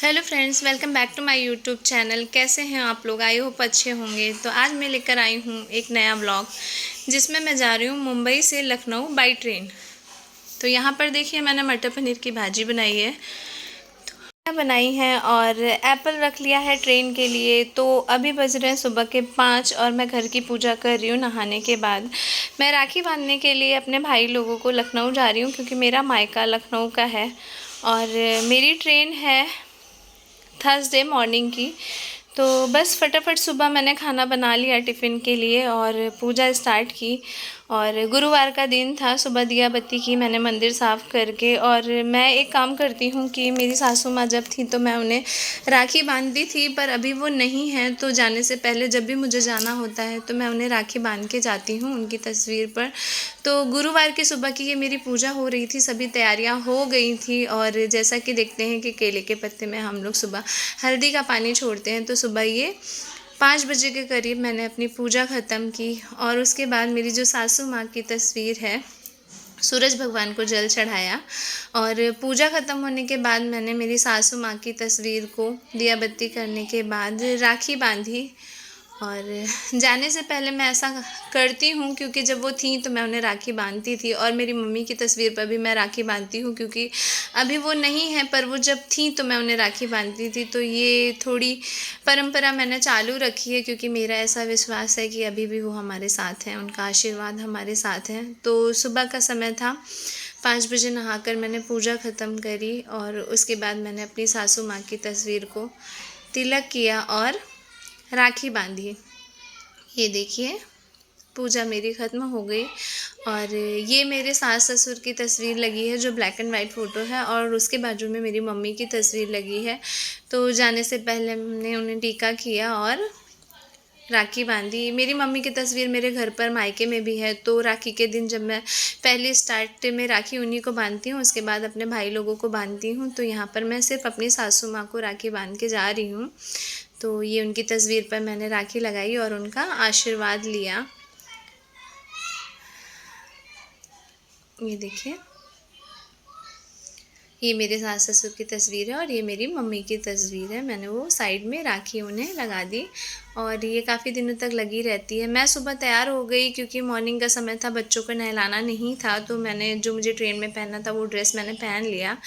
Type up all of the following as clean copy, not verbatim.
Hello friends, welcome back to my YouTube channel. कैसे हैं आप लोग? आई होप अच्छे होंगे। तो आज मैं लेकर आई हूँ एक नया व्लॉग जिसमें मैं जा रही हूँ मुंबई से लखनऊ बाई ट्रेन। तो यहाँ पर देखिए, मैंने मटर पनीर की भाजी बनाई है और एप्पल रख लिया है ट्रेन के लिए। तो अभी बज रहे हैं सुबह के 5 और मैं घर की पूजा कर रही हूँ नहाने के बाद। मैं राखी बांधने के लिए अपने भाई लोगों को लखनऊ जा रही हूँ क्योंकि मेरा मायका लखनऊ का है और मेरी ट्रेन है थर्सडे मॉर्निंग की। तो बस फटाफट सुबह मैंने खाना बना लिया टिफ़िन के लिए और पूजा स्टार्ट की। और गुरुवार का दिन था, सुबह दिया बत्ती की मैंने मंदिर साफ़ करके। और मैं एक काम करती हूँ कि मेरी सासू माँ जब थी तो मैं उन्हें राखी बांधती थी, पर अभी वो नहीं हैं। तो जाने से पहले जब भी मुझे जाना होता है तो मैं उन्हें राखी बांध के जाती हूँ उनकी तस्वीर पर। तो गुरुवार की सुबह की ये मेरी पूजा हो रही थी, सभी तैयारियां हो गई थी। और जैसा कि देखते हैं कि केले के पत्ते में हम लोग सुबह हल्दी का पानी छोड़ते हैं। तो सुबह ये 5 बजे के करीब मैंने अपनी पूजा ख़त्म की और उसके बाद मेरी जो सासू माँ की तस्वीर है, सूरज भगवान को जल चढ़ाया। और पूजा ख़त्म होने के बाद मैंने मेरी सासू माँ की तस्वीर को दिया बत्ती करने के बाद राखी बांधी। और जाने से पहले मैं ऐसा करती हूँ क्योंकि जब वो थी तो मैं उन्हें राखी बांधती थी। और मेरी मम्मी की तस्वीर पर भी मैं राखी बांधती हूँ क्योंकि अभी वो नहीं है, पर वो जब थी तो मैं उन्हें राखी बांधती थी। तो ये थोड़ी परंपरा मैंने चालू रखी है क्योंकि मेरा ऐसा विश्वास है कि अभी भी वो हमारे साथ हैं, उनका आशीर्वाद हमारे साथ है। तो सुबह का समय था, 5 बजे नहाकर मैंने पूजा ख़त्म करी और उसके बाद मैंने अपनी सासू माँ की तस्वीर को तिलक किया और राखी बांधी। ये देखिए, पूजा मेरी ख़त्म हो गई। और ये मेरे सास ससुर की तस्वीर लगी है जो ब्लैक एंड वाइट फ़ोटो है, और उसके बाजू में मेरी मम्मी की तस्वीर लगी है। तो जाने से पहले हमने उन्हें टीका किया और राखी बांधी। मेरी मम्मी की तस्वीर मेरे घर पर मायके में भी है। तो राखी के दिन जब मैं पहले स्टार्ट में राखी उन्हीं को बांधती हूँ, उसके बाद अपने भाई लोगों को बांधती हूँ। तो यहाँ पर मैं सिर्फ अपनी सासू माँ को राखी बांध के जा रही हूँ। तो ये उनकी तस्वीर पर मैंने राखी लगाई और उनका आशीर्वाद लिया। ये देखिए, ये मेरे सास ससुर की तस्वीर है और ये मेरी मम्मी की तस्वीर है। मैंने वो साइड में राखी उन्हें लगा दी और ये काफ़ी दिनों तक लगी रहती है। मैं सुबह तैयार हो गई क्योंकि मॉर्निंग का समय था, बच्चों को नहलाना नहीं था। तो मैंने जो मुझे ट्रेन में पहनना था वो ड्रेस मैंने पहन लिया।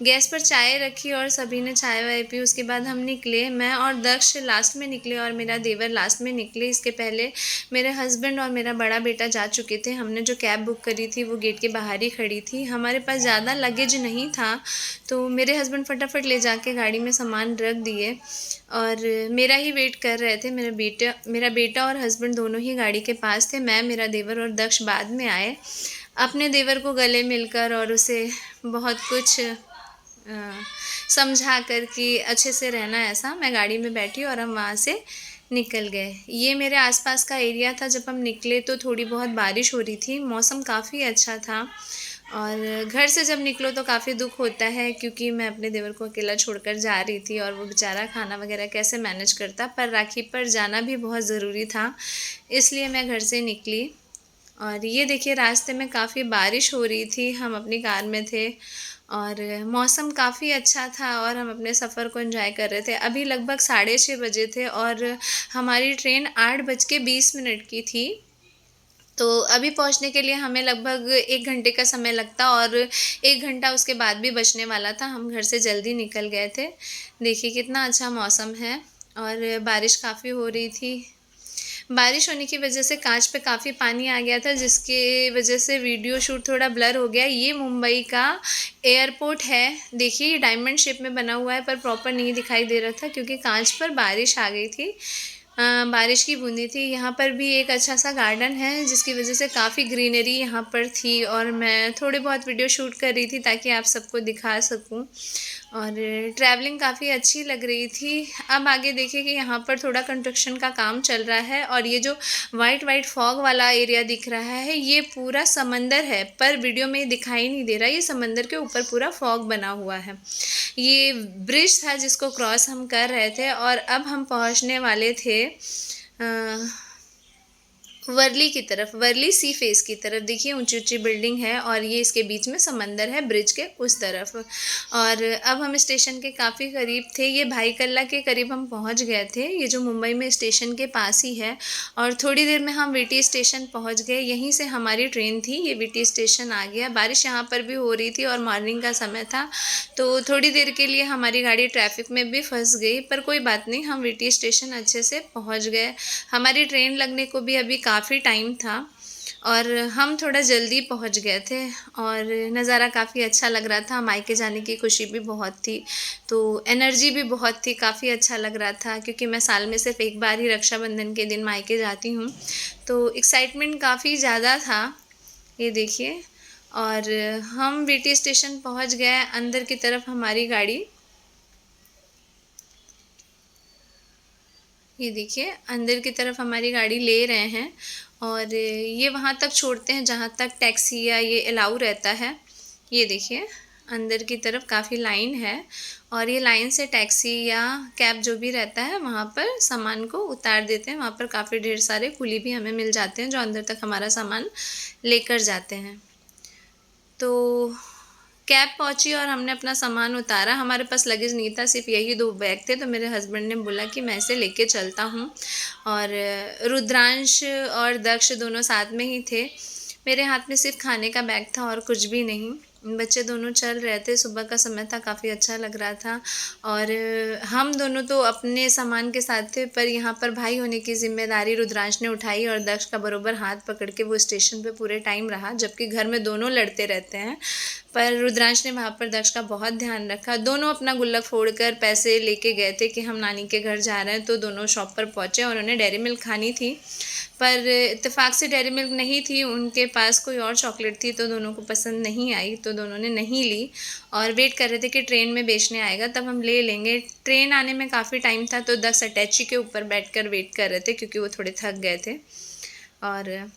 गैस पर चाय रखी और सभी ने चाय वाय पी। उसके बाद हम निकले, मैं और दक्ष लास्ट में निकले और मेरा देवर लास्ट में निकले। इसके पहले मेरे हस्बैंड और मेरा बड़ा बेटा जा चुके थे। हमने जो कैब बुक करी थी वो गेट के बाहर ही खड़ी थी। हमारे पास ज़्यादा लगेज नहीं था तो मेरे हस्बैंड फटाफट ले जाके गाड़ी में सामान रख दिए और मेरा ही वेट कर रहे थे। मेरा बेटा और हस्बैंड दोनों ही गाड़ी के पास थे। मैं, मेरा देवर और दक्ष बाद में आए। अपने देवर को गले मिलकर और उसे बहुत कुछ समझा कर कि अच्छे से रहना, ऐसा मैं गाड़ी में बैठी और हम वहाँ से निकल गए। ये मेरे आसपास का एरिया था। जब हम निकले तो थोड़ी बहुत बारिश हो रही थी, मौसम काफ़ी अच्छा था। और घर से जब निकलो तो काफ़ी दुख होता है क्योंकि मैं अपने देवर को अकेला छोड़कर जा रही थी और वो बेचारा खाना वगैरह कैसे मैनेज करता। पर राखी पर जाना भी बहुत ज़रूरी था, इसलिए मैं घर से निकली। और ये देखिए, रास्ते में काफ़ी बारिश हो रही थी, हम अपनी कार में थे और मौसम काफ़ी अच्छा था और हम अपने सफ़र को एंजॉय कर रहे थे। अभी लगभग 6:30 बजे थे और हमारी ट्रेन 8:20 की थी। तो अभी पहुंचने के लिए हमें लगभग 1 घंटे का समय लगता और 1 घंटा उसके बाद भी बचने वाला था। हम घर से जल्दी निकल गए थे। देखिए कितना अच्छा मौसम है और बारिश काफ़ी हो रही थी। बारिश होने की वजह से कांच पे काफ़ी पानी आ गया था, जिसके वजह से वीडियो शूट थोड़ा ब्लर हो गया। ये मुंबई का एयरपोर्ट है। देखिए, ये डायमंड शेप में बना हुआ है पर प्रॉपर नहीं दिखाई दे रहा था क्योंकि कांच पर बारिश आ गई थी। बारिश की बूंदी थी। यहाँ पर भी एक अच्छा सा गार्डन है जिसकी वजह से काफ़ी ग्रीनरी यहाँ पर थी और मैं थोड़ी बहुत वीडियो शूट कर रही थी ताकि आप सबको दिखा सकूँ। और ट्रैवलिंग काफ़ी अच्छी लग रही थी। अब आगे देखिए कि यहाँ पर थोड़ा कंस्ट्रक्शन का काम चल रहा है और ये जो वाइट फॉग वाला एरिया दिख रहा है ये पूरा समंदर है, पर वीडियो में दिखाई नहीं दे रहा। ये समंदर के ऊपर पूरा फॉग बना हुआ है। ये ब्रिज था जिसको क्रॉस हम कर रहे थे और अब हम पहुँचने वाले थे वर्ली की तरफ, वर्ली सी फेस की तरफ। देखिए ऊंची ऊंची बिल्डिंग है और ये इसके बीच में समंदर है ब्रिज के उस तरफ। और अब हम स्टेशन के काफ़ी करीब थे, ये भाई कल्ला के करीब हम पहुंच गए थे, ये जो मुंबई में स्टेशन के पास ही है। और थोड़ी देर में हम वीटी स्टेशन पहुंच गए, यहीं से हमारी ट्रेन थी। ये वीटी स्टेशन आ गया, बारिश यहाँ पर भी हो रही थी और मॉर्निंग का समय था, तो थोड़ी देर के लिए हमारी गाड़ी ट्रैफिक में भी फंस गई, पर कोई बात नहीं, हम वीटी स्टेशन अच्छे से पहुँच गए। हमारी ट्रेन लगने को भी अभी काफ़ी टाइम था और हम थोड़ा जल्दी पहुंच गए थे और नज़ारा काफ़ी अच्छा लग रहा था। मायके जाने की खुशी भी बहुत थी, तो एनर्जी भी बहुत थी, काफ़ी अच्छा लग रहा था, क्योंकि मैं साल में सिर्फ एक बार ही रक्षाबंधन के दिन मायके जाती हूँ, तो एक्साइटमेंट काफ़ी ज़्यादा था। ये देखिए, और हम वीटी स्टेशन पहुंच गए, अंदर की तरफ हमारी गाड़ी, ये देखिए अंदर की तरफ हमारी गाड़ी ले रहे हैं और ये वहाँ तक छोड़ते हैं जहाँ तक टैक्सी या ये अलाउ रहता है। ये देखिए अंदर की तरफ काफ़ी लाइन है और ये लाइन से टैक्सी या कैब जो भी रहता है वहाँ पर सामान को उतार देते हैं। वहाँ पर काफ़ी ढेर सारे कुली भी हमें मिल जाते हैं जो अंदर तक हमारा सामान लेकर जाते हैं। तो कैब पहुंची और हमने अपना सामान उतारा, हमारे पास लगेज नहीं था, सिर्फ यही 2 बैग थे, तो मेरे हस्बैंड ने बोला कि मैं इसे लेके चलता हूँ। और रुद्रांश और दक्ष दोनों साथ में ही थे, मेरे हाथ में सिर्फ खाने का बैग था और कुछ भी नहीं। बच्चे दोनों चल रहे थे, सुबह का समय था, काफ़ी अच्छा लग रहा था और हम दोनों तो अपने सामान के साथ थे, पर यहाँ पर भाई होने की जिम्मेदारी रुद्रांश ने उठाई और दक्ष का बरोबर हाथ पकड़ के वो स्टेशन पे पूरे टाइम रहा, जबकि घर में दोनों लड़ते रहते हैं, पर रुद्रांश ने वहाँ पर दक्ष का बहुत ध्यान रखा। दोनों अपना गुल्लक फोड़कर पैसे लेके गए थे कि हम नानी के घर जा रहे हैं, तो दोनों शॉप पर पहुँचे और उन्हें डेयरी मिल्क खानी थी, पर इत्तेफाक से डेयरी मिल्क नहीं थी, उनके पास कोई और चॉकलेट थी, तो दोनों को पसंद नहीं आई, तो दोनों ने नहीं ली और वेट कर रहे थे कि ट्रेन में बेचने आएगा तब हम ले लेंगे। ट्रेन आने में काफ़ी टाइम था, तो दक्ष अटैची के ऊपर बैठकर वेट कर रहे थे क्योंकि वो थोड़े थक गए थे। और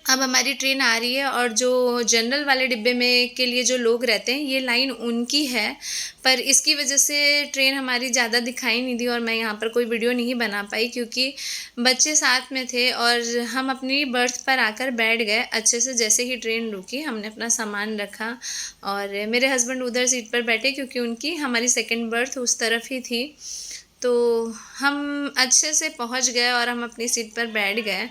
अब हमारी ट्रेन आ रही है और जो जनरल वाले डिब्बे में के लिए जो लोग रहते हैं, ये लाइन उनकी है, पर इसकी वजह से ट्रेन हमारी ज़्यादा दिखाई नहीं दी और मैं यहाँ पर कोई वीडियो नहीं बना पाई क्योंकि बच्चे साथ में थे और हम अपनी बर्थ पर आकर बैठ गए अच्छे से। जैसे ही ट्रेन रुकी हमने अपना सामान रखा और मेरे हस्बैंड उधर सीट पर बैठे क्योंकि उनकी हमारी सेकंड बर्थ उस तरफ ही थी, तो हम अच्छे से पहुंच गए और हम अपनी सीट पर बैठ गए।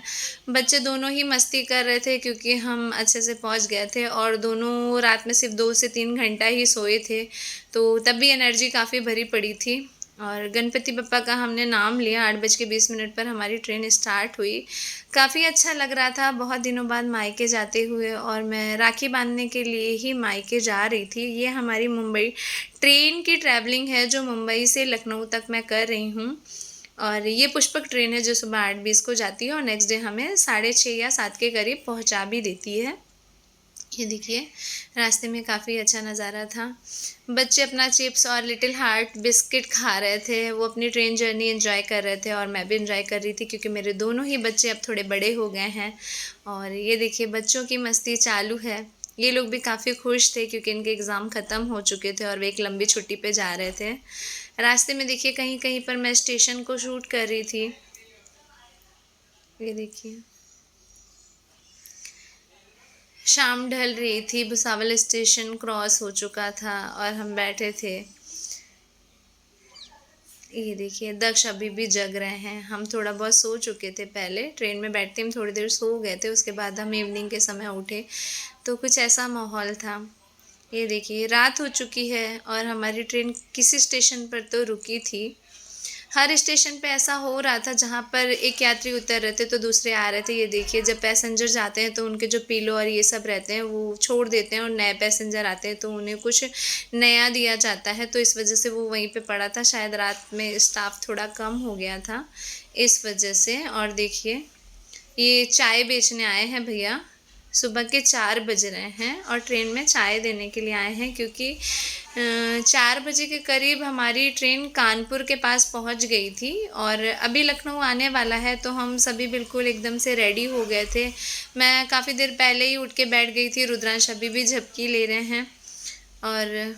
बच्चे दोनों ही मस्ती कर रहे थे क्योंकि हम अच्छे से पहुंच गए थे और दोनों रात में सिर्फ 2 से 3 घंटा ही सोए थे, तो तब भी एनर्जी काफ़ी भरी पड़ी थी। और गणपति बप्पा का हमने नाम लिया, 8:20 पर हमारी ट्रेन स्टार्ट हुई। काफ़ी अच्छा लग रहा था, बहुत दिनों बाद मायके जाते हुए, और मैं राखी बांधने के लिए ही मायके जा रही थी। ये हमारी मुंबई ट्रेन की ट्रैवलिंग है जो मुंबई से लखनऊ तक मैं कर रही हूँ और ये पुष्पक ट्रेन है जो सुबह 8:20 को जाती है और नेक्स्ट डे हमें 6:30 या 7 के करीब पहुँचा भी देती है। ये देखिए रास्ते में काफ़ी अच्छा नज़ारा था। बच्चे अपना चिप्स और लिटिल हार्ट बिस्किट खा रहे थे, वो अपनी ट्रेन जर्नी एंजॉय कर रहे थे और मैं भी एंजॉय कर रही थी क्योंकि मेरे दोनों ही बच्चे अब थोड़े बड़े हो गए हैं। और ये देखिए बच्चों की मस्ती चालू है, ये लोग भी काफ़ी खुश थे क्योंकि इनके एग्ज़ाम ख़त्म हो चुके थे और वे एक लंबी छुट्टी पे जा रहे थे। रास्ते में देखिए कहीं कहीं पर मैं स्टेशन को शूट कर रही थी। ये देखिए शाम ढल रही थी, भुसावल स्टेशन क्रॉस हो चुका था और हम बैठे थे। ये देखिए दक्ष अभी भी जग रहे हैं, हम थोड़ा बहुत सो चुके थे, पहले ट्रेन में बैठते हम थोड़ी देर सो गए थे, उसके बाद हम इवनिंग के समय उठे, तो कुछ ऐसा माहौल था। ये देखिए रात हो चुकी है और हमारी ट्रेन किसी स्टेशन पर तो रुकी थी। हर स्टेशन पे ऐसा हो रहा था जहाँ पर एक यात्री उतर रहे थे तो दूसरे आ रहे थे। ये देखिए जब पैसेंजर जाते हैं तो उनके जो पिलो और ये सब रहते हैं वो छोड़ देते हैं और नए पैसेंजर आते हैं तो उन्हें कुछ नया दिया जाता है, तो इस वजह से वो वहीं पे पड़ा था। शायद रात में स्टाफ थोड़ा कम हो गया था इस वजह से। और देखिए ये चाय बेचने आए हैं भैया, सुबह के 4 बज रहे हैं और ट्रेन में चाय देने के लिए आए हैं क्योंकि 4 बजे के करीब हमारी ट्रेन कानपुर के पास पहुंच गई थी और अभी लखनऊ आने वाला है, तो हम सभी बिल्कुल एकदम से रेडी हो गए थे। मैं काफ़ी देर पहले ही उठ के बैठ गई थी, रुद्रांश अभी भी झपकी ले रहे हैं। और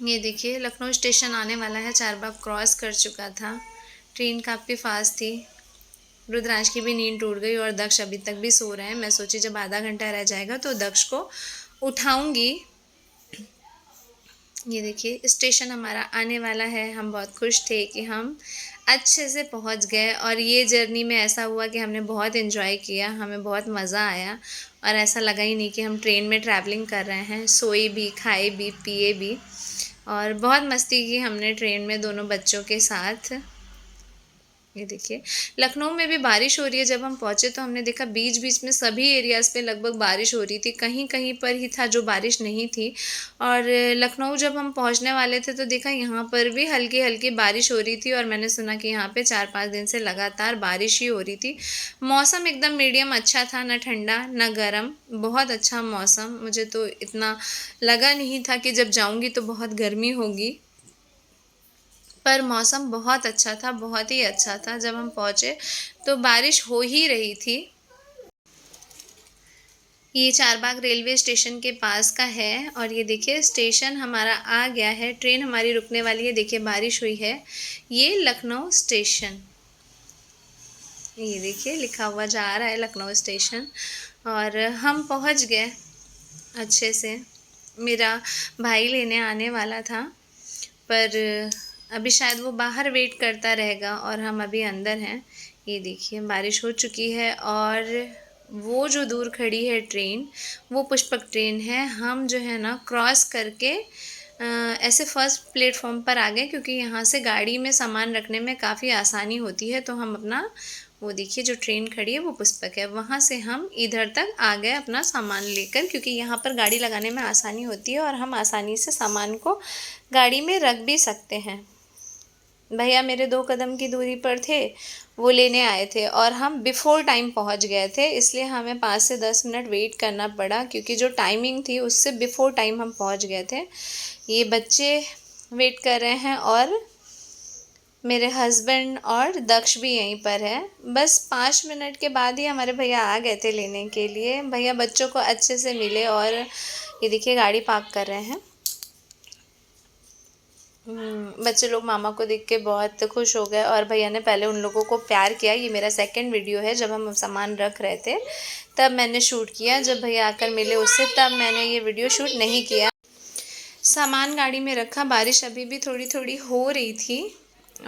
ये देखिए लखनऊ स्टेशन आने वाला है, 4 बाग क्रॉस कर चुका था, ट्रेन काफ़ी फास्ट थी। रुद्रांश की भी नींद टूट गई और दक्ष अभी तक भी सो रहे हैं। मैं सोची जब आधा घंटा रह जाएगा तो दक्ष को उठाऊंगी। ये देखिए स्टेशन हमारा आने वाला है। हम बहुत खुश थे कि हम अच्छे से पहुंच गए और ये जर्नी में ऐसा हुआ कि हमने बहुत एंजॉय किया, हमें बहुत मज़ा आया और ऐसा लगा ही नहीं कि हम ट्रेन में ट्रैवलिंग कर रहे हैं। सोए भी, खाए भी, पिए भी और बहुत मस्ती की हमने ट्रेन में दोनों बच्चों के साथ। ये देखिए लखनऊ में भी बारिश हो रही है। जब हम पहुंचे तो हमने देखा बीच बीच में सभी एरियाज़ पे लगभग बारिश हो रही थी, कहीं कहीं पर ही था जो बारिश नहीं थी। और लखनऊ जब हम पहुंचने वाले थे तो देखा यहाँ पर भी हल्की हल्की बारिश हो रही थी और मैंने सुना कि यहाँ पे 4-5 दिन से लगातार बारिश ही हो रही थी। मौसम एकदम मीडियम अच्छा था, ना ठंडा ना गर्म, बहुत अच्छा मौसम। मुझे तो इतना लगा नहीं था कि जब जाऊँगी तो बहुत गर्मी होगी, पर मौसम बहुत अच्छा था, बहुत ही अच्छा था। जब हम पहुँचे तो बारिश हो ही रही थी। ये चारबाग रेलवे स्टेशन के पास का है और ये देखिए स्टेशन हमारा आ गया है, ट्रेन हमारी रुकने वाली है। देखिए बारिश हुई है। ये लखनऊ स्टेशन, ये देखिए लिखा हुआ जा रहा है लखनऊ स्टेशन और हम पहुंच गए अच्छे से। मेरा भाई लेने आने वाला था पर अभी शायद वो बाहर वेट करता रहेगा और हम अभी अंदर हैं। ये देखिए बारिश हो चुकी है और वो जो दूर खड़ी है ट्रेन वो पुष्पक ट्रेन है। हम जो है ना क्रॉस करके ऐसे फर्स्ट प्लेटफॉर्म पर आ गए क्योंकि यहाँ से गाड़ी में सामान रखने में काफ़ी आसानी होती है। तो हम अपना वो देखिए जो ट्रेन खड़ी है वो पुष्पक है, वहाँ से हम इधर तक आ गए अपना सामान लेकर क्योंकि यहाँ पर गाड़ी लगाने में आसानी होती है और हम आसानी से सामान को गाड़ी में रख भी सकते हैं। भैया मेरे 2 कदम की दूरी पर थे, वो लेने आए थे और हम बिफ़ोर टाइम पहुंच गए थे, इसलिए हमें 5 से 10 मिनट वेट करना पड़ा क्योंकि जो टाइमिंग थी उससे बिफ़ोर टाइम हम पहुंच गए थे। ये बच्चे वेट कर रहे हैं और मेरे हस्बैंड और दक्ष भी यहीं पर है। बस 5 मिनट के बाद ही हमारे भैया आ गए थे लेने के लिए। भैया बच्चों को अच्छे से मिले और ये देखिए गाड़ी पार्क कर रहे हैं। बच्चे लोग मामा को देख के बहुत खुश हो गए और भैया ने पहले उन लोगों को प्यार किया। ये मेरा सेकंड वीडियो है, जब हम सामान रख रहे थे तब मैंने शूट किया। जब भैया आकर मिले उससे तब मैंने ये वीडियो शूट नहीं किया। सामान गाड़ी में रखा, बारिश अभी भी थोड़ी थोड़ी हो रही थी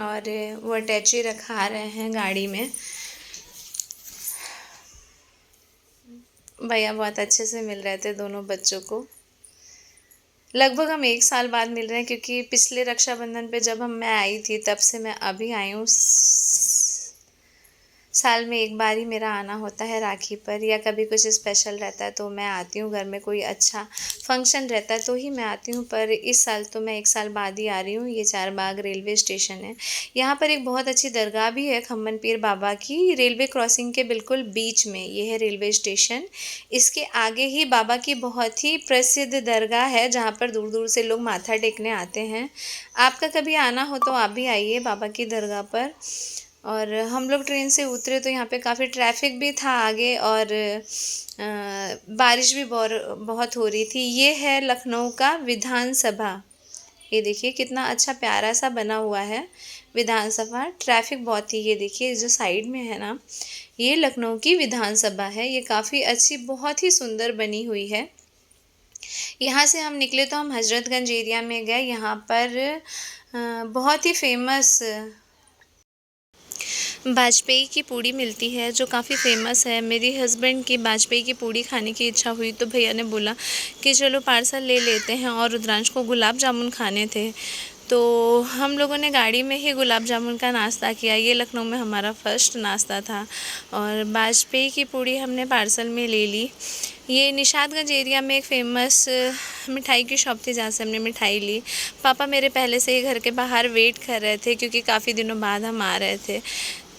और वो अटैची रखा रहे हैं गाड़ी में। भैया बहुत अच्छे से मिल रहे थे दोनों बच्चों को। लगभग हम 1 साल बाद मिल रहे हैं क्योंकि पिछले रक्षाबंधन पे जब मैं आई थी तब से मैं अभी आई हूँ। साल में 1 बार ही मेरा आना होता है राखी पर, या कभी कुछ स्पेशल रहता है तो मैं आती हूँ। घर में कोई अच्छा फंक्शन रहता है तो ही मैं आती हूँ, पर इस साल तो मैं 1 साल बाद ही आ रही हूँ। ये चारबाग रेलवे स्टेशन है। यहाँ पर एक बहुत अच्छी दरगाह भी है खम्मन पीर बाबा की, रेलवे क्रॉसिंग के बिल्कुल बीच में ये है रेलवे स्टेशन। इसके आगे ही बाबा की बहुत ही प्रसिद्ध दरगाह है जहाँ पर दूर दूर से लोग माथा टेकने आते हैं। आपका कभी आना हो तो आप भी आइए बाबा की दरगाह पर। और हम लोग ट्रेन से उतरे तो यहाँ पे काफ़ी ट्रैफिक भी था आगे और बारिश भी बहुत हो रही थी। ये है लखनऊ का विधानसभा। ये देखिए कितना अच्छा प्यारा सा बना हुआ है विधानसभा। ट्रैफिक बहुत थी। ये देखिए जो साइड में है ना, ये लखनऊ की विधानसभा है। ये काफ़ी अच्छी, बहुत ही सुंदर बनी हुई है। यहाँ से हम निकले तो हम हजरतगंज एरिया में गए। यहाँ पर बहुत ही फेमस बाजपेयी की पूड़ी मिलती है जो काफ़ी फ़ेमस है। मेरी हस्बैंड की बाजपेयी की पूड़ी खाने की इच्छा हुई तो भैया ने बोला कि चलो पार्सल ले लेते हैं, और रुद्रांश को गुलाब जामुन खाने थे तो हम लोगों ने गाड़ी में ही गुलाब जामुन का नाश्ता किया। ये लखनऊ में हमारा फ़र्स्ट नाश्ता था और बाजपेयी की पूड़ी हमने पार्सल में ले ली। ये निशादगंज एरिया में एक फ़ेमस मिठाई की शॉप थी जहाँ से हमने मिठाई ली। पापा मेरे पहले से ही घर के बाहर वेट कर रहे थे क्योंकि काफ़ी दिनों बाद हम आ रहे थे,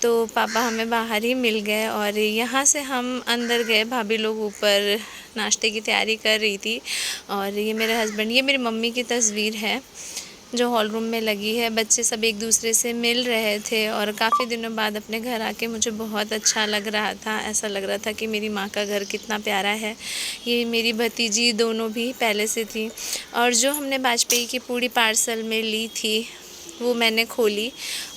तो पापा हमें बाहर ही मिल गए और यहाँ से हम अंदर गए। भाभी लोग ऊपर नाश्ते की तैयारी कर रही थी और ये मेरे हस्बैंड, ये मेरी मम्मी की तस्वीर है जो हॉल रूम में लगी है। बच्चे सब एक दूसरे से मिल रहे थे और काफ़ी दिनों बाद अपने घर आके मुझे बहुत अच्छा लग रहा था। ऐसा लग रहा था कि मेरी माँ का घर कितना प्यारा है। ये मेरी भतीजी दोनों भी पहले से थी। और जो हमने बाजपेयी की पूड़ी पार्सल में ली थी वो मैंने खोली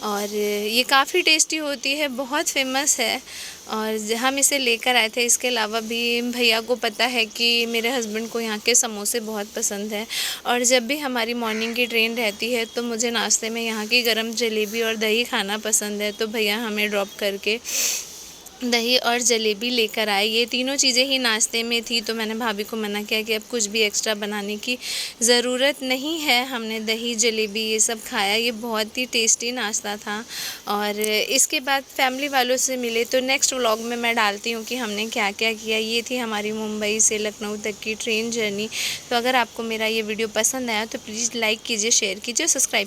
और ये काफ़ी टेस्टी होती है, बहुत फेमस है और हम इसे लेकर आए थे। इसके अलावा भी भैया को पता है कि मेरे हस्बैंड को यहाँ के समोसे बहुत पसंद है और जब भी हमारी मॉर्निंग की ट्रेन रहती है तो मुझे नाश्ते में यहाँ की गरम जलेबी और दही खाना पसंद है। तो भैया हमें ड्रॉप करके दही और जलेबी लेकर आए। ये तीनों चीज़ें ही नाश्ते में थी, तो मैंने भाभी को मना किया कि अब कुछ भी एक्स्ट्रा बनाने की ज़रूरत नहीं है। हमने दही जलेबी ये सब खाया, ये बहुत ही टेस्टी नाश्ता था। और इसके बाद फैमिली वालों से मिले, तो नेक्स्ट व्लॉग में मैं डालती हूँ कि हमने क्या क्या किया। ये थी हमारी मुंबई से लखनऊ तक की ट्रेन जर्नी। तो अगर आपको मेरा ये वीडियो पसंद आया तो प्लीज़ लाइक कीजिए, शेयर कीजिए, सब्सक्राइब